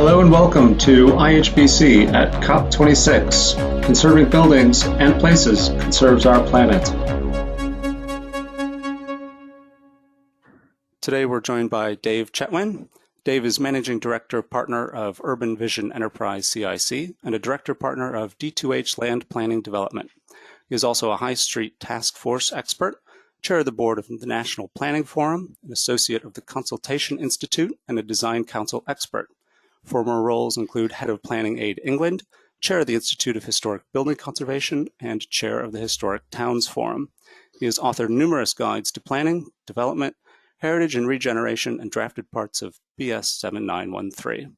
Hello and welcome to IHBC at COP26. Conserving buildings and places conserves our planet. Today we're joined by Dave Chetwyn. Dave is Managing Director Partner of Urban Vision Enterprise CIC and a Director Partner of D2H Land Planning Development. He is also a High Street Task Force expert, Chair of the Board of the National Planning Forum, an Associate of the Consultation Institute, and a Design Council expert. Former roles include Head of Planning Aid England, Chair of the Institute of Historic Building Conservation, and Chair of the Historic Towns Forum. He has authored numerous guides to planning, development, heritage and regeneration, and drafted parts of BS 7913.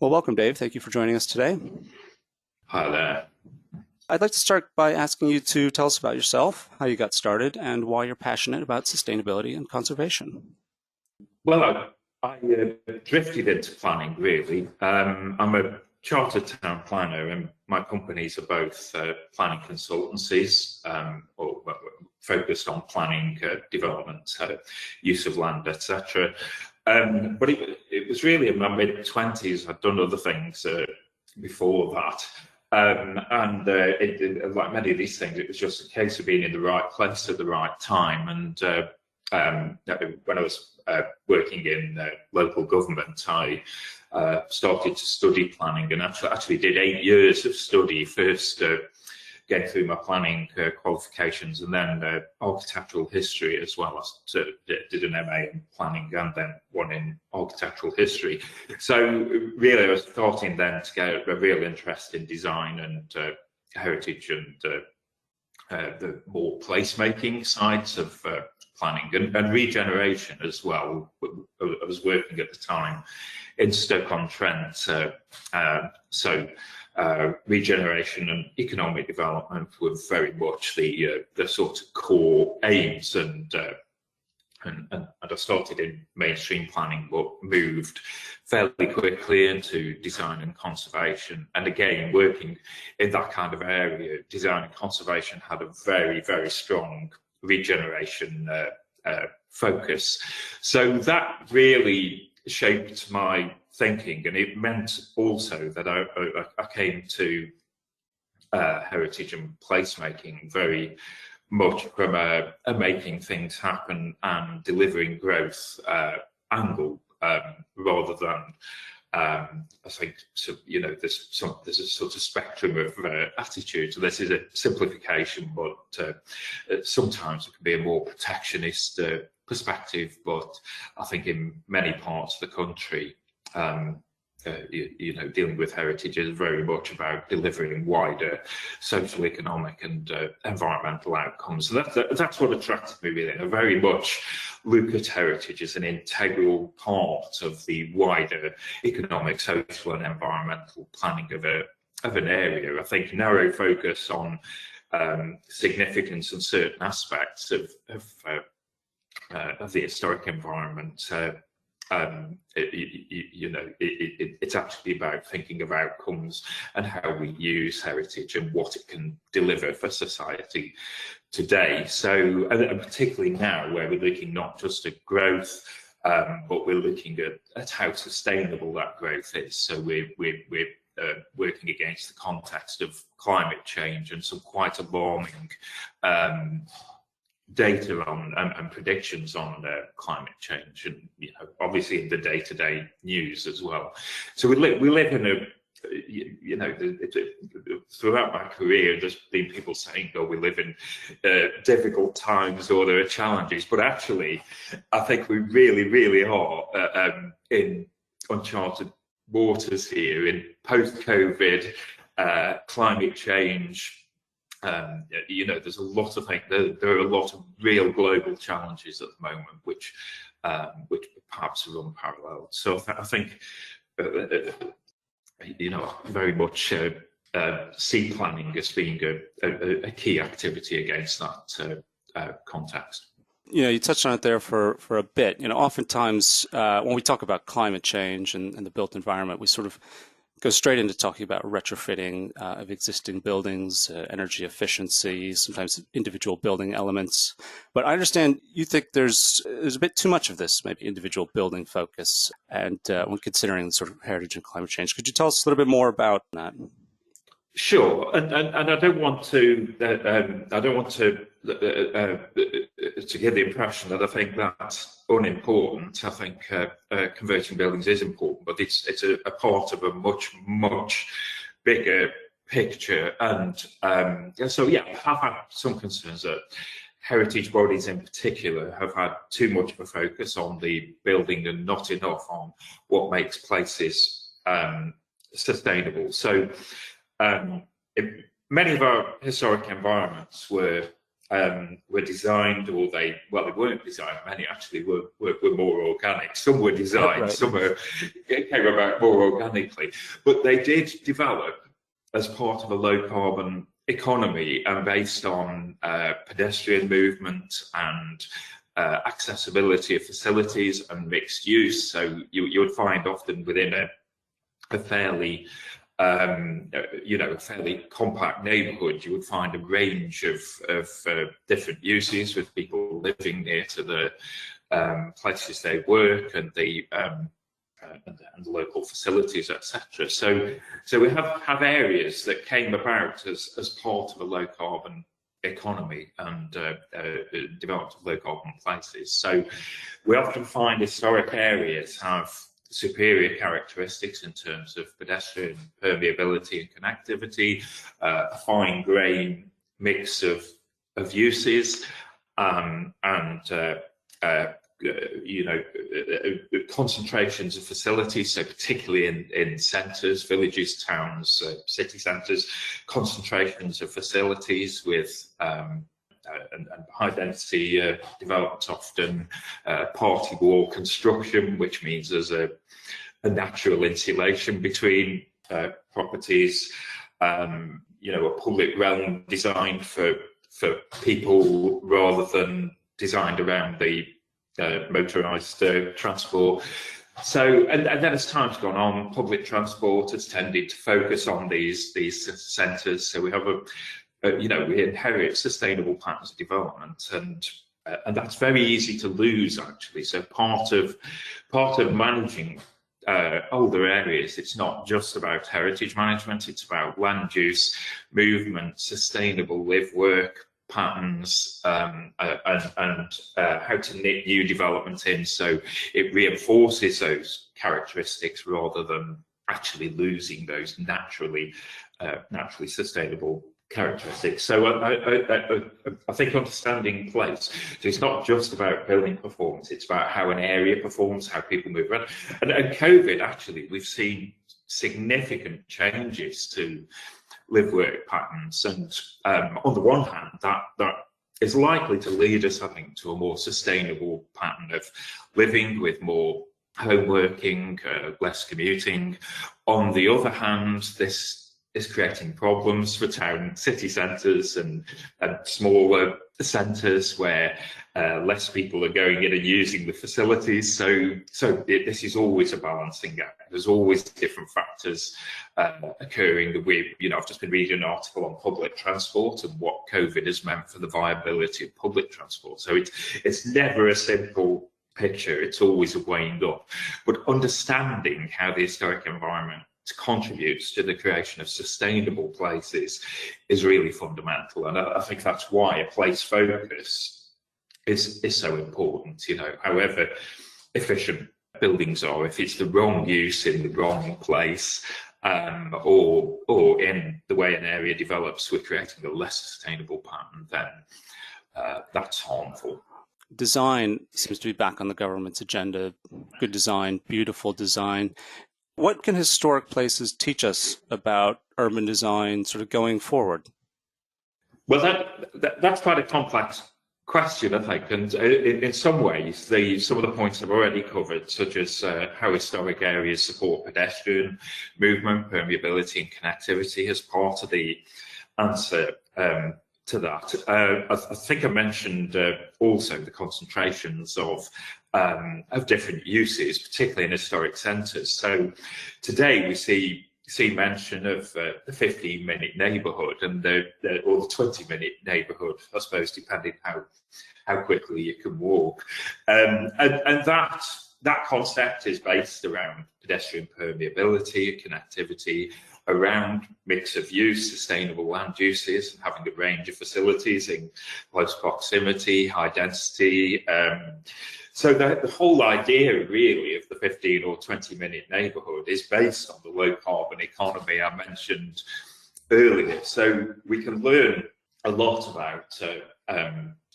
Well, welcome, Dave. Thank you for joining us today. Hi there. I'd like to start by asking you to tell us about yourself, how you got started, and why you're passionate about sustainability and conservation. Well, I drifted into planning, really. I'm a chartered town planner, and my companies are both planning consultancies, or focused on planning, development, use of land, etc. But it was really in my mid-20s. I'd done other things before that. Like many of these things, it was just a case of being in the right place at the right time. And when I was working in local government, I started to study planning, and actually did 8 years of study, first getting through my planning qualifications and then architectural history as well. I did an MA in planning and then one in architectural history. So really I was starting then to get a real interest in design and heritage and the more placemaking sides of planning and regeneration as well. I was working at the time in Stoke-on-Trent, so regeneration and economic development were very much the sort of core aims, and I started in mainstream planning but moved fairly quickly into design and conservation. And again, working in that kind of area, design and conservation had a very, very strong regeneration focus. So that really shaped my thinking, and it meant also that I came to heritage and placemaking very much from a making things happen and delivering growth angle, rather than I think, so, you know, there's a sort of spectrum of attitudes. This is a simplification, but sometimes it can be a more protectionist perspective. But I think in many parts of the country, you know, dealing with heritage is very much about delivering wider social, economic and environmental outcomes. So that's what attracted me, really. I very much look at heritage as an integral part of the wider economic, social and environmental planning of an area. I think narrow focus on significance and certain aspects of the historic environment, you know, it's actually about thinking of outcomes and how we use heritage and what it can deliver for society today. So, and particularly now, where we're looking not just at growth, but we're looking at how sustainable that growth is. So we're working against the context of climate change and some quite alarming data on and predictions on climate change, and you know, obviously in the day-to-day news as well. So we live in a, you know, throughout my career, there's been people saying, "Oh, we live in difficult times," or there are challenges. But actually, I think we really are in uncharted waters here, in post-COVID climate change. You know, there's a lot of things. There are a lot of real global challenges at the moment, which perhaps are unparalleled. So I think, you know, very much see planning as being a key activity against that context. Yeah, you touched on it there for a bit. You know, oftentimes when we talk about climate change and the built environment, we sort of go straight into talking about retrofitting of existing buildings, energy efficiency, sometimes individual building elements. But I understand you think there's a bit too much of this, maybe individual building focus, and when considering sort of heritage and climate change. Could you tell us a little bit more about that? Sure, and I don't want to give the impression that I think that's unimportant. I think converting buildings is important, but it's a part of a much bigger picture. And so yeah, I have had some concerns that heritage bodies in particular have had too much of a focus on the building and not enough on what makes places sustainable. So many of our historic environments were designed, or they weren't designed. Many actually were more organic. Some were designed, right. Some came about more organically, but they did develop as part of a low carbon economy and based on pedestrian movement and accessibility of facilities and mixed use. So you would find often within a fairly a fairly compact neighbourhood, you would find a range of different uses, with people living near to the places they work and the local facilities, etc. So we have areas that came about as part of a low carbon economy and developed low carbon places. So we often find historic areas have superior characteristics in terms of pedestrian permeability and connectivity, a fine grain mix of uses, and concentrations of facilities. So particularly in centres, villages, towns, city centres, concentrations of facilities with and high density development, often party wall construction, which means there's a natural insulation between properties, a public realm designed for people rather than designed around the motorised transport. So, and then as time's gone on, public transport has tended to focus on these centres. So we have we inherit sustainable patterns of development, and that's very easy to lose, actually. So part of managing older areas, it's not just about heritage management, it's about land use, movement, sustainable live-work patterns, and how to knit new development in so it reinforces those characteristics rather than actually losing those naturally sustainable characteristics. So I think understanding place, so it's not just about building performance, it's about how an area performs, how people move around. And COVID, actually, we've seen significant changes to live-work patterns, and on the one hand, that is likely to lead us, I think, to a more sustainable pattern of living with more home working, less commuting. On the other hand, this is creating problems for city centres and smaller centres where less people are going in and using the facilities. So this is always a balancing act. There's always different factors occurring. I've just been reading an article on public transport and what COVID has meant for the viability of public transport. So it's never a simple picture. It's always a weighing up. But understanding how the historic environment contributes to the creation of sustainable places is really fundamental, and I think that's why a place focus is so important. However efficient buildings are, if it's the wrong use in the wrong place, or in the way an area develops, we're creating a less sustainable pattern, then that's harmful. Design seems to be back on the government's agenda. Good design, beautiful design. What can historic places teach us about urban design sort of going forward? Well, that's quite a complex question, I think, and in some ways, some of the points I've already covered, such as how historic areas support pedestrian movement, permeability and connectivity, as part of the answer to that. I think I mentioned also the concentrations of different uses, particularly in historic centres. So today we see see mention of the 15-minute neighbourhood and or the 20-minute neighbourhood, I suppose, depending how quickly you can walk. And that concept is based around pedestrian permeability, connectivity, around mix of use, sustainable land uses, and having a range of facilities in close proximity, high density. So the whole idea really of the 15 or 20-minute neighbourhood is based on the low carbon economy I mentioned earlier. So we can learn a lot about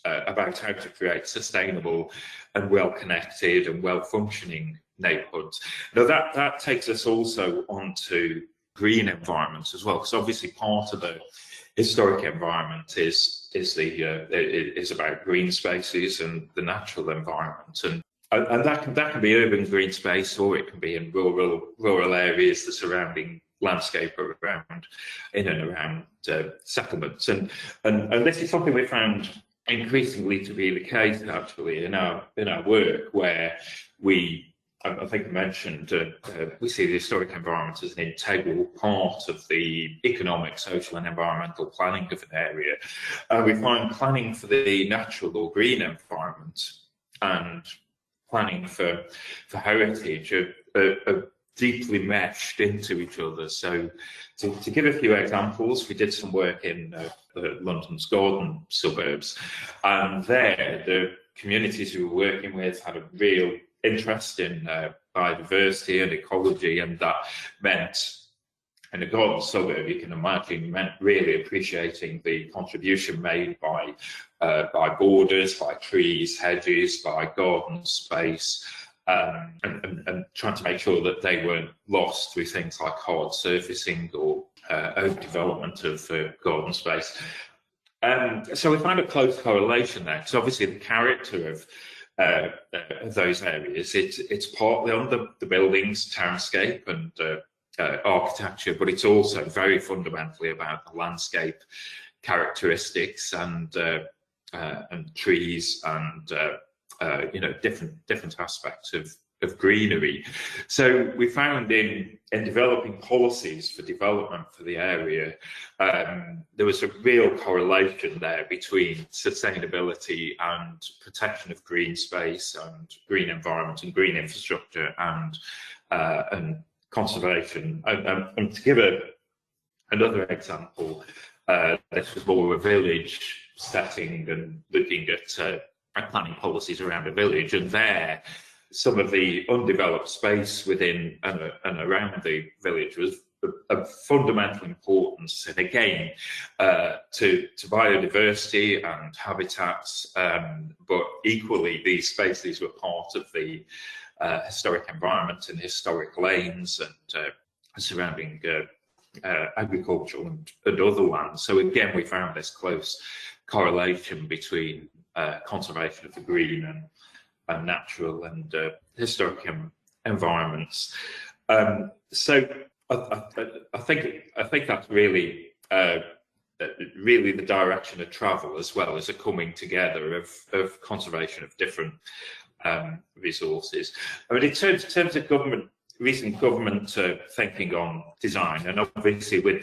how to create sustainable and well-connected and well-functioning neighbourhoods. Now that takes us also onto green environments as well, because obviously part of the historic environment is about green spaces and the natural environment, and that can be urban green space, or it can be in rural areas, the surrounding landscape around in and around settlements, and this is something we found increasingly to be the case actually in our work, where I think I mentioned we see the historic environment as an integral part of the economic, social and environmental planning of an area. We find planning for the natural or green environment and planning for heritage are deeply meshed into each other. So to give a few examples, we did some work in London's Gordon suburbs, and there the communities we were working with had a real interest in biodiversity and ecology, and that meant, in a Gordon suburb, you can imagine, meant really appreciating the contribution made by borders, by trees, hedges, by garden space, and trying to make sure that they weren't lost through things like hard surfacing or overdevelopment of garden space. So we found a close correlation there, because obviously the character of those areas, it's partly on the buildings, townscape and architecture, but it's also very fundamentally about the landscape characteristics and trees and different aspects of greenery. So we found in developing policies for development for the area, there was a real correlation there between sustainability and protection of green space and green environment and green infrastructure and conservation. And to give another example, this was more of a village setting and looking at planning policies around a village, and there some of the undeveloped space within and around the village was of fundamental importance, and again to biodiversity and habitats, but equally these spaces were part of the historic environment and historic lanes and surrounding agricultural and other lands. So again, we found this close correlation between conservation of the green and natural and historic environments. So I think that's really the direction of travel, as well as a coming together of conservation of different resources. I mean, in terms of recent government thinking on design, and obviously with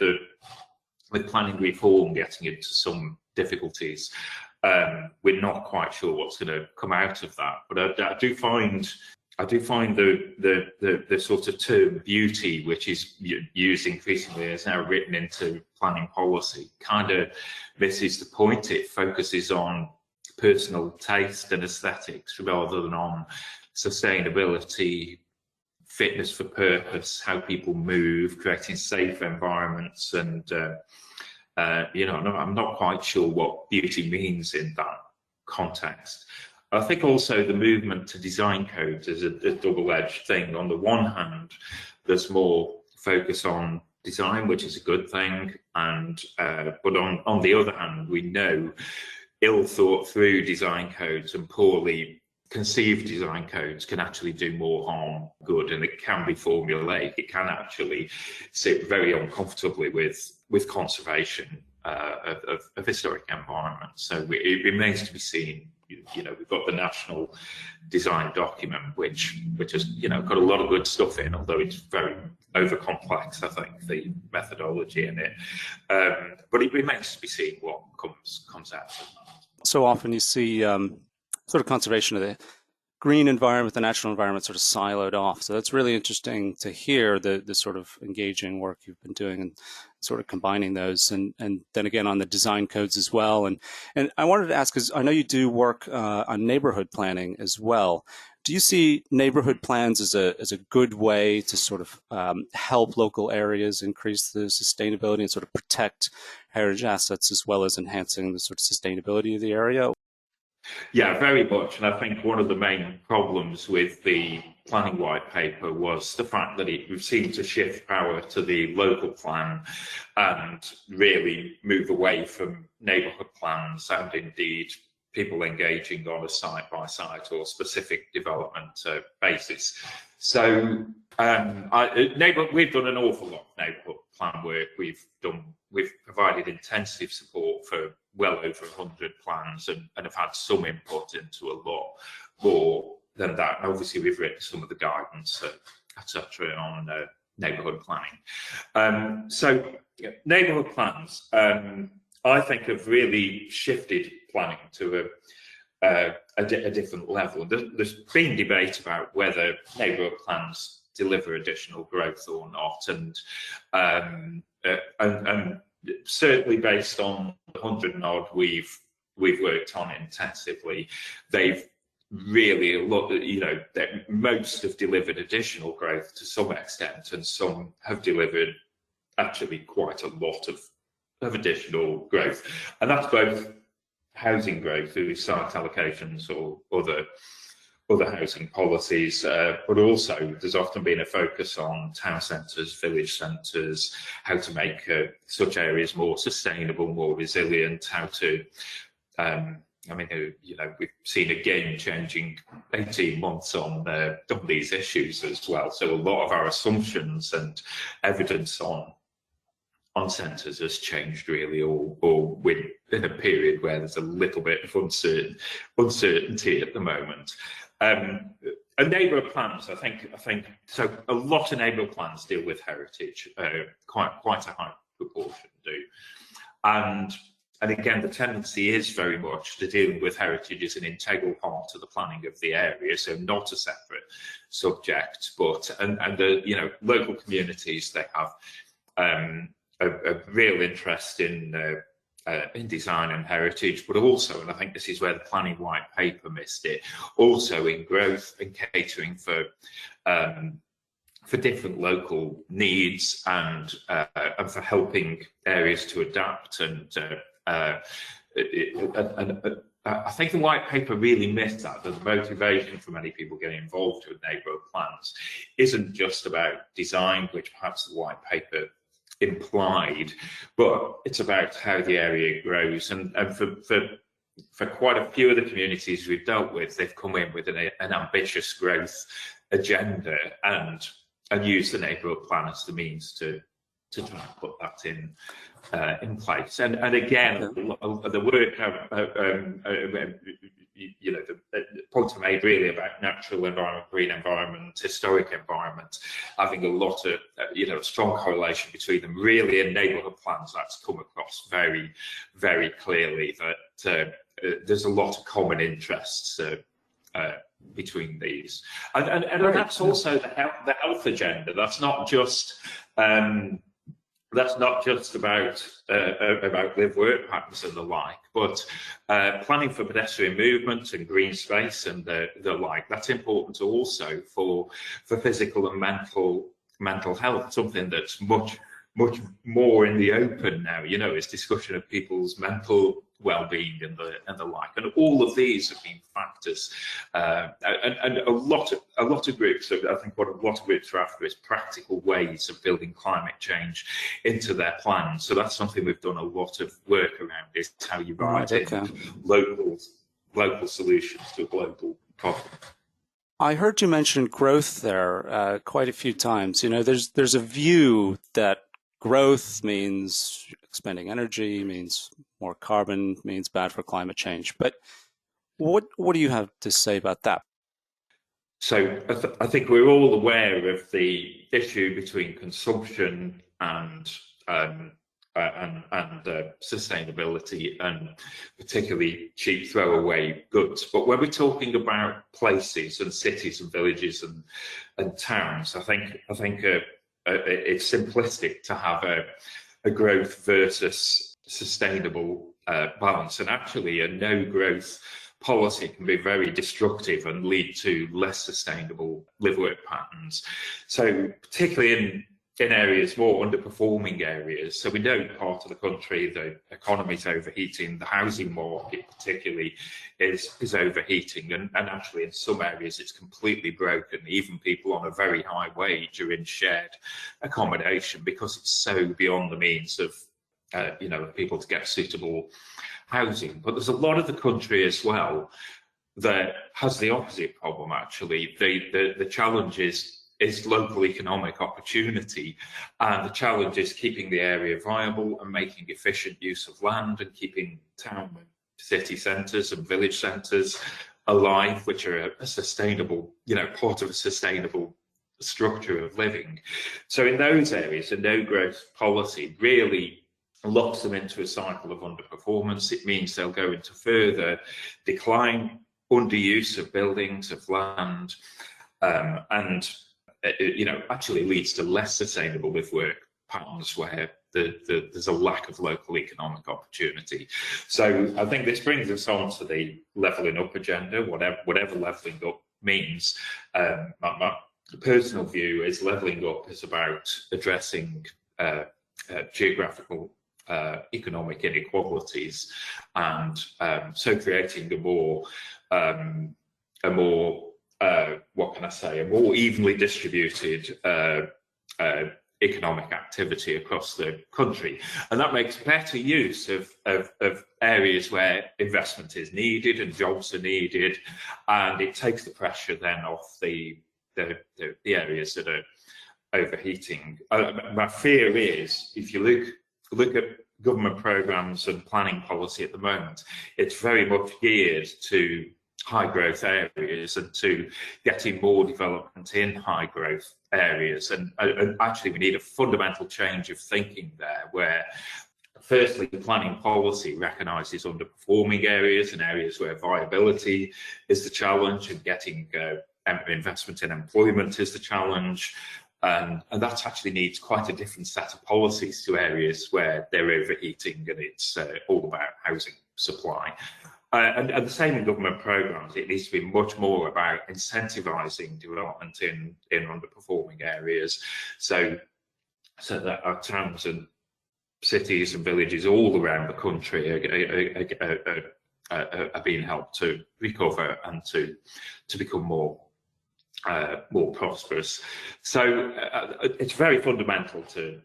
planning reform getting into some difficulties, we're not quite sure what's going to come out of that. But I do find the sort of term beauty, which is used increasingly, is now written into planning policy, kind of misses the point. It focuses on personal taste and aesthetics rather than on sustainability, fitness for purpose, how people move, creating safe environments, and I'm not quite sure what beauty means in that context. I think also the movement to design codes is a double-edged thing. On the one hand, there's more focus on design, which is a good thing, and but on the other hand, we know ill thought through design codes and poorly conceived design codes can actually do more harm than good, and it can be formulaic. It can actually sit very uncomfortably with conservation of historic environments. So it remains to be seen we've got the national design document, which has got a lot of good stuff in, although it's very over complex, I think, the methodology in it. But it remains to be seen what comes out of it. So often you see sort of conservation of the green environment, the natural environment sort of siloed off. So that's really interesting to hear the sort of engaging work you've been doing and sort of combining those. And then again on the design codes as well. And I wanted to ask, because I know you do work on neighborhood planning as well. Do you see neighborhood plans as a good way to sort of help local areas increase the sustainability and sort of protect heritage assets as well as enhancing the sort of sustainability of the area? Yeah, very much. And I think one of the main problems with the planning white paper was the fact that it seemed to shift power to the local plan and really move away from neighbourhood plans and indeed people engaging on a site-by-site or specific development basis. So we've done an awful lot of neighbourhood plan work. We've provided intensive support for well over 100 plans and have had some input into a lot more than that. And obviously, we've written some of the guidance, etc., on neighbourhood planning. So neighbourhood plans, I think, have really shifted planning to a different level. There's been debate about whether neighbourhood plans deliver additional growth or not, and certainly based on the 100 and odd we've worked on intensively, they've really most have delivered additional growth to some extent, and some have delivered actually quite a lot of additional growth, and that's both housing growth through site allocations or other housing policies, but also there's often been a focus on town centres, village centres, how to make such areas more sustainable, more resilient, how to, we've seen a game-changing 18 months on these issues as well. So a lot of our assumptions and evidence on centres has changed really, or in a period where there's a little bit of uncertainty at the moment. And neighbourhood plans, I think so. A lot of neighbourhood plans deal with heritage, quite a high proportion do, and again, the tendency is very much to dealing with heritage as an integral part of the planning of the area, so not a separate subject. But and the local communities, they have a real interest in design and heritage, but also, and I think this is where the planning white paper missed it, also in growth and catering for different local needs and for helping areas to adapt. And I think the white paper really missed that the motivation for many people getting involved with neighbourhood plans isn't just about design, which perhaps the white paper implied, but it's about how the area grows. And for quite a few of the communities we've dealt with, they've come in with an ambitious growth agenda and use the neighbourhood plan as the means to try and put that in place. And again, the work the points are made really about natural environment, green environment, historic environment, having a lot of strong correlation between them. Really, in neighbourhood plans, that's come across very, very clearly that there's a lot of common interests between these, and that's also the health agenda. That's not just about live work patterns and the like, but planning for pedestrian movement and green space and the like. That's important also for physical and mental health, something that's much more in the open now. Is discussion of people's mental well-being and the like, and all of these have been factors, and a lot of groups. I think what a lot of groups are after is practical ways of building climate change into their plans. So that's something we've done a lot of work around, is how you write in local solutions to a global problem. I heard you mention growth there quite a few times. There's a view that growth means expending energy, means more carbon, means bad for climate change. But What do you have to say about that? So I think we're all aware of the issue between consumption and sustainability, and particularly cheap throwaway goods. But when we're talking about places and cities and villages and towns, I think it's simplistic to have a growth versus sustainable balance, and actually a no growth policy can be very destructive and lead to less sustainable live-work patterns. So particularly in areas, more underperforming areas. So we know part of the country, the economy is overheating, the housing market particularly is overheating, and actually in some areas it's completely broken. Even people on a very high wage are in shared accommodation because it's so beyond the means of people to get suitable housing. But there's a lot of the country as well that has the opposite problem. Actually, the challenge is local economic opportunity, and the challenge is keeping the area viable and making efficient use of land and keeping town and city centres and village centres alive, which are a sustainable, part of a sustainable structure of living. So in those areas, a no growth policy really locks them into a cycle of underperformance. It means they'll go into further decline, underuse of buildings, of land, and actually leads to less sustainable live-work patterns where there's a lack of local economic opportunity. So I think this brings us on to the levelling up agenda, whatever levelling up means. My personal view is levelling up is about addressing geographical economic inequalities, and so creating a more evenly distributed economic activity across the country. And that makes better use of areas where investment is needed and jobs are needed, and it takes the pressure then off the areas that are overheating. My fear is, if you look at government programmes and planning policy at the moment, it's very much geared to high growth areas and to getting more development in high growth areas. And actually we need a fundamental change of thinking there, where firstly the planning policy recognises underperforming areas and areas where viability is the challenge, and getting investment in employment is the challenge. And that actually needs quite a different set of policies to areas where they're overheating and it's all about housing supply. And the same in government programmes. It needs to be much more about incentivising development in underperforming areas, so that our towns and cities and villages all around the country are being helped to recover and to become more prosperous. So it's very fundamental to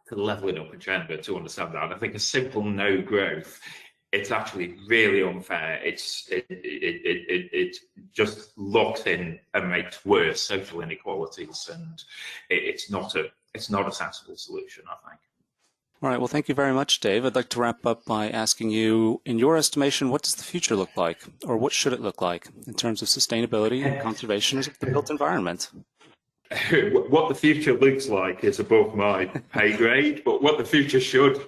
the levelling up agenda to understand that. And I think a simple no growth, it's actually really unfair. It just locks in and makes worse social inequalities, and it's not a sensible solution, I think. All right, well, thank you very much, Dave. I'd like to wrap up by asking you, in your estimation, what does the future look like, or what should it look like in terms of sustainability and conservation of the built environment? What the future looks like is above my pay grade, but what the future should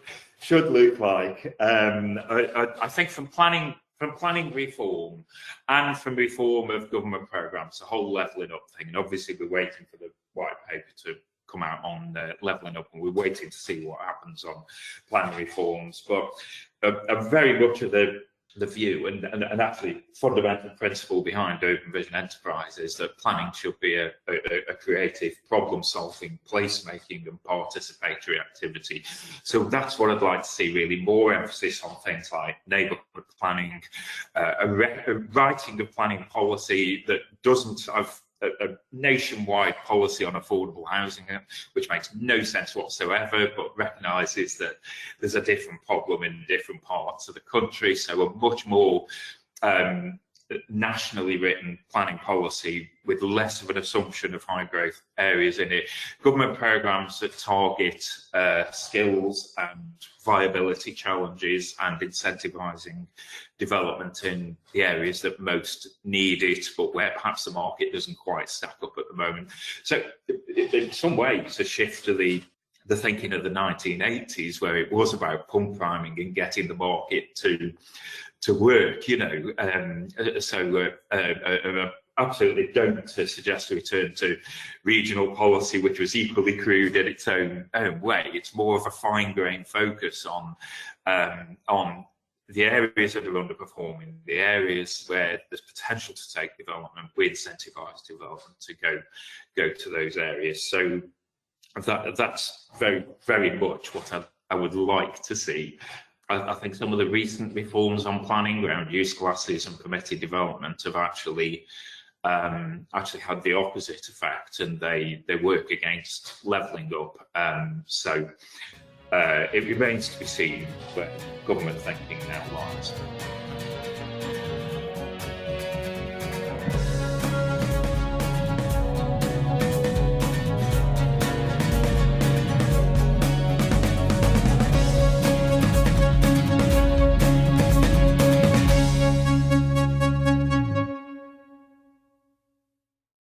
look like, I think from planning reform and from reform of government programmes, the whole levelling up thing, and obviously we're waiting for the white paper to come out on levelling up, and we're waiting to see what happens on planning reforms. But very much of the view and actually fundamental principle behind Open Vision Enterprise is that planning should be a creative, problem-solving, place-making and participatory activity. So that's what I'd like to see, really, more emphasis on things like neighbourhood planning, a writing of planning policy that doesn't have a nationwide policy on affordable housing, which makes no sense whatsoever, but recognises that there's a different problem in different parts of the country. So a much more nationally written planning policy with less of an assumption of high growth areas in it. Government programmes that target skills and viability challenges and incentivising development in the areas that most need it, but where perhaps the market doesn't quite stack up at the moment. So in some ways, a shift to the thinking of the 1980s, where it was about pump priming and getting the market to work, you know. Absolutely don't suggest a return to regional policy, which was equally crude in its own way. It's more of a fine-grained focus on the areas that are underperforming, the areas where there's potential to take development. We incentivise development to go to those areas. So that's very, very much what I would like to see. I think some of the recent reforms on planning around use classes and permitted development have actually had the opposite effect, and they work against levelling up. So it remains to be seen where government thinking now lies.